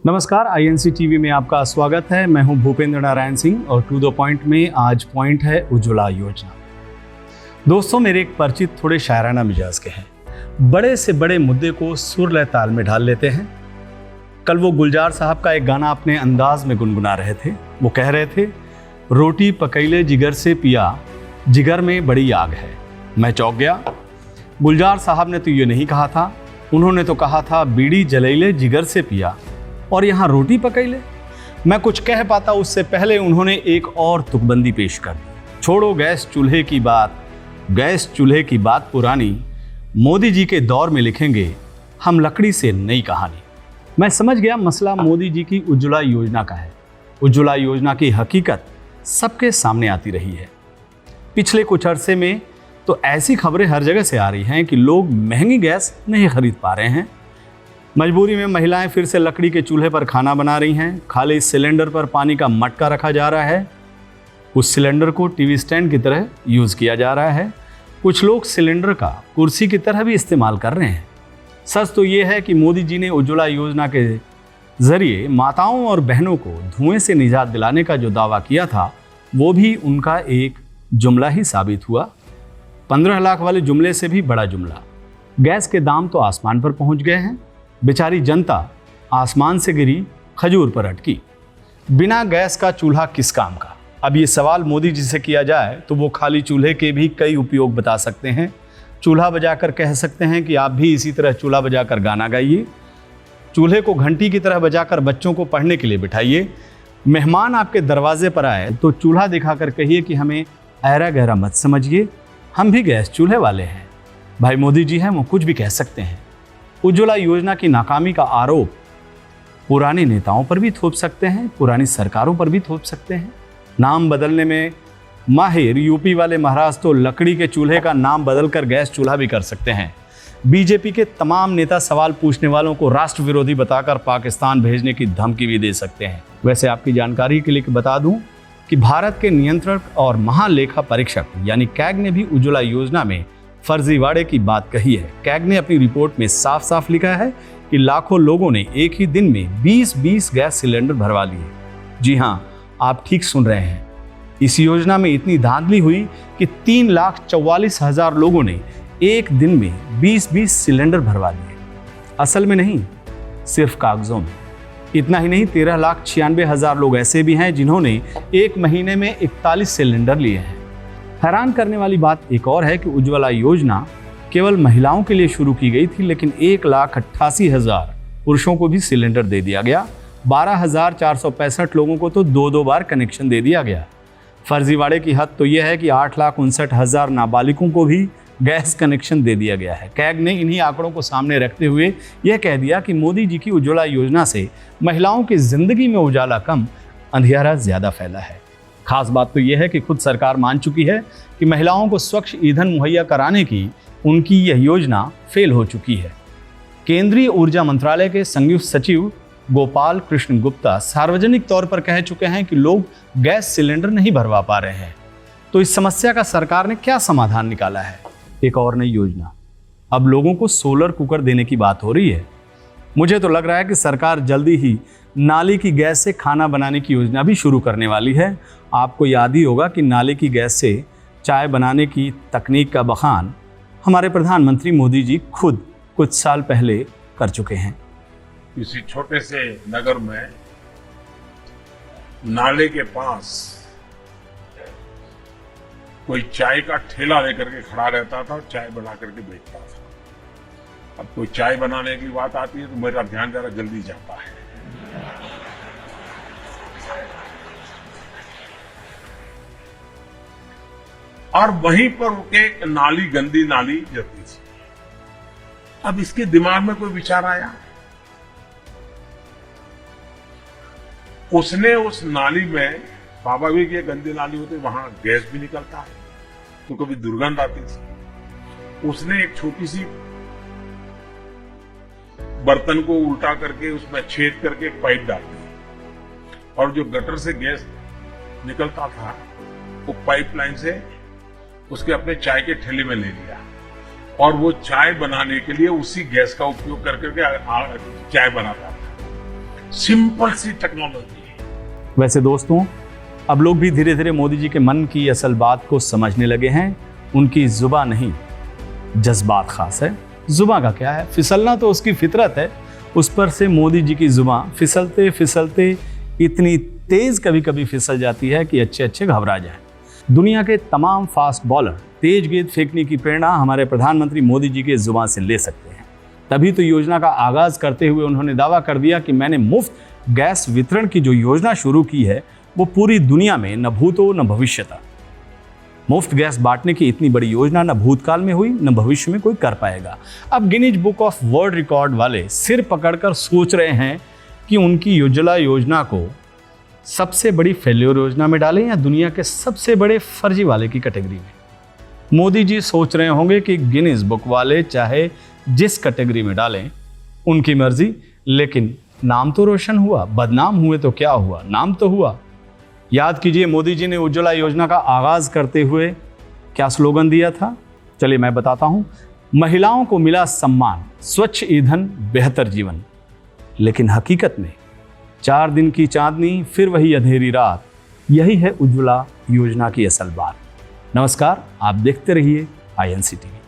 नमस्कार, INC TV में आपका स्वागत है। मैं हूं भूपेंद्र नारायण सिंह और टू द पॉइंट में आज पॉइंट है उज्ज्वला योजना। दोस्तों, मेरे एक परिचित थोड़े शायराना मिजाज के हैं, बड़े से बड़े मुद्दे को सुर लय ताल में ढाल लेते हैं। कल वो गुलजार साहब का एक गाना अपने अंदाज में गुनगुना रहे थे। वो कह रहे थे, रोटी पकैले जिगर से पिया, जिगर में बड़ी आग है। मैं चौंक गया। गुलजार साहब ने तो ये नहीं कहा था, उन्होंने तो कहा था बीड़ी जलैले जिगर से पिया, और यहाँ रोटी पकैले। मैं कुछ कह पाता उससे पहले उन्होंने एक और तुकबंदी पेश कर दी। छोड़ो गैस चूल्हे की बात, गैस चूल्हे की बात पुरानी, मोदी जी के दौर में लिखेंगे हम लकड़ी से नई कहानी। मैं समझ गया मसला मोदी जी की उज्ज्वला योजना का है। उज्ज्वला योजना की हकीकत सबके सामने आती रही है। पिछले कुछ अरसे में तो ऐसी खबरें हर जगह से आ रही हैं कि लोग महंगी गैस नहीं खरीद पा रहे हैं। मजबूरी में महिलाएं फिर से लकड़ी के चूल्हे पर खाना बना रही हैं। खाली सिलेंडर पर पानी का मटका रखा जा रहा है, उस सिलेंडर को टीवी स्टैंड की तरह यूज़ किया जा रहा है। कुछ लोग सिलेंडर का कुर्सी की तरह भी इस्तेमाल कर रहे हैं। सच तो ये है कि मोदी जी ने उज्ज्वला योजना के जरिए माताओं और बहनों को धुएं से निजात दिलाने का जो दावा किया था, वो भी उनका एक जुमला ही साबित हुआ। 15 लाख वाले जुमले से भी बड़ा जुमला। गैस के दाम तो आसमान पर पहुंच गए हैं। बेचारी जनता आसमान से गिरी खजूर पर अटकी। बिना गैस का चूल्हा किस काम का? अब ये सवाल मोदी जी से किया जाए तो वो खाली चूल्हे के भी कई उपयोग बता सकते हैं। चूल्हा बजाकर कह सकते हैं कि आप भी इसी तरह चूल्हा बजाकर गाना गाइए। चूल्हे को घंटी की तरह बजाकर बच्चों को पढ़ने के लिए बिठाइए। मेहमान आपके दरवाजे पर आए तो चूल्हा दिखाकर कहिए कि हमें ऐरा गहरा मत समझिए, हम भी गैस चूल्हे वाले हैं। भाई मोदी जी हैं, वो कुछ भी कह सकते हैं। उज्ज्वला योजना की नाकामी का आरोप पुराने नेताओं पर भी थोप सकते हैं, पुरानी सरकारों पर भी थोप सकते हैं। नाम बदलने में माहिर यूपी वाले महाराज तो लकड़ी के चूल्हे का नाम बदलकर गैस चूल्हा भी कर सकते हैं। बीजेपी के तमाम नेता सवाल पूछने वालों को राष्ट्र विरोधी बताकर पाकिस्तान भेजने की धमकी भी दे सकते हैं। वैसे आपकी जानकारी के लिए बता दूं कि भारत के नियंत्रक और महालेखा परीक्षक यानी कैग ने भी उज्ज्वला योजना में फर्जीवाड़े की बात कही है। कैग ने अपनी रिपोर्ट में साफ साफ लिखा है कि लाखों लोगों ने एक ही दिन में 20-20 गैस सिलेंडर भरवा लिए। जी हाँ, आप ठीक सुन रहे हैं। इस योजना में इतनी धांधली हुई कि 3,44,000 लोगों ने एक दिन में 20-20 सिलेंडर भरवा लिए। असल में नहीं, सिर्फ कागजों में। इतना ही नहीं, 13,96,000 लोग ऐसे भी हैं जिन्होंने एक महीने में 41 सिलेंडर लिए हैं। हैरान करने वाली बात एक और है कि उज्ज्वला योजना केवल महिलाओं के लिए शुरू की गई थी, लेकिन 1,88,000 पुरुषों को भी सिलेंडर दे दिया गया। 12,465 लोगों को तो 2-2 बार कनेक्शन दे दिया गया। फर्जीवाड़े की हद तो यह है कि 8,59,000 नाबालिगों को भी गैस कनेक्शन दे दिया गया है। कैग ने इन्हीं आंकड़ों को सामने रखते हुए यह कह दिया कि मोदी जी की उज्ज्वला योजना से महिलाओं की जिंदगी में उजाला कम, अंधियारा ज्यादा फैला है। खास बात तो यह है कि खुद सरकार मान चुकी है कि महिलाओं को स्वच्छ ईंधन मुहैया कराने की उनकी यह योजना फेल हो चुकी है। केंद्रीय ऊर्जा मंत्रालय के संयुक्त सचिव गोपाल कृष्ण गुप्ता सार्वजनिक तौर पर कह चुके हैं कि लोग गैस सिलेंडर नहीं भरवा पा रहे हैं। तो इस समस्या का सरकार ने क्या समाधान निकाला है? एक और नई योजना। अब लोगों को सोलर कुकर देने की बात हो रही है। मुझे तो लग रहा है कि सरकार जल्दी ही नाली की गैस से खाना बनाने की योजना भी शुरू करने वाली है। आपको याद ही होगा कि नाली की गैस से चाय बनाने की तकनीक का बखान हमारे प्रधानमंत्री मोदी जी खुद कुछ साल पहले कर चुके हैं। किसी छोटे से नगर में नाले के पास कोई चाय का ठेला लेकर के खड़ा रहता था और चाय बना करके बेचता था। अब कोई चाय बनाने की बात आती है तो मेरा ध्यान जरा जल्दी जाता है। और वहीं पर एक नाली, गंदी नाली जाती थी। अब इसके दिमाग में कोई विचार आया, उसने उस नाली में, स्वाभाविक ये गंदी नाली होती, वहां गैस भी निकलता है तो कभी दुर्गंध आती थी। उसने एक छोटी सी बर्तन को उल्टा करके उसमें छेद करके एक पाइप डाल दी और जो गटर से गैस निकलता था वो पाइपलाइन से उसके अपने चाय के ठेले में ले लिया और वो चाय बनाने के लिए उसी गैस का उपयोग करके चाय बनाता था। सिंपल सी टेक्नोलॉजी है। वैसे दोस्तों, अब लोग भी धीरे धीरे मोदी जी के मन की असल बात को समझने लगे हैं। उनकी जुबां नहीं, जज्बात खास है। जुबां का क्या है, फिसलना तो उसकी फितरत है। उस पर से मोदी जी की जुबां फिसलते फिसलते इतनी तेज कभी कभी फिसल जाती है कि अच्छे अच्छे घबरा जाए। दुनिया के तमाम फास्ट बॉलर तेज गेंद फेंकने की प्रेरणा हमारे प्रधानमंत्री मोदी जी के जुबां से ले सकते हैं। तभी तो योजना का आगाज करते हुए उन्होंने दावा कर दिया कि मैंने मुफ्त गैस वितरण की जो योजना शुरू की है वो पूरी दुनिया में न भूतो न भविष्यता। मुफ्त गैस बांटने की इतनी बड़ी योजना न भूतकाल में हुई न भविष्य में कोई कर पाएगा। अब Guinness book of world record वाले सिर पकड़कर सोच रहे हैं कि उनकी उज्ज्वला योजना को सबसे बड़ी फेल्योर योजना में डालें या दुनिया के सबसे बड़े फर्जी वाले की कैटेगरी में। मोदी जी सोच रहे होंगे कि गिनीज बुक वाले चाहे जिस कैटेगरी में डालें उनकी मर्जी, लेकिन नाम तो रोशन हुआ। बदनाम हुए तो क्या हुआ, नाम तो हुआ। याद कीजिए, मोदी जी ने उज्ज्वला योजना का आगाज करते हुए क्या स्लोगन दिया था। चलिए मैं बताता हूं। महिलाओं को मिला सम्मान, स्वच्छ ईंधन, बेहतर जीवन। लेकिन हकीकत में 4 दिन की चांदनी फिर वही अंधेरी रात। यही है उज्ज्वला योजना की असल बात। नमस्कार, आप देखते रहिए INC TV।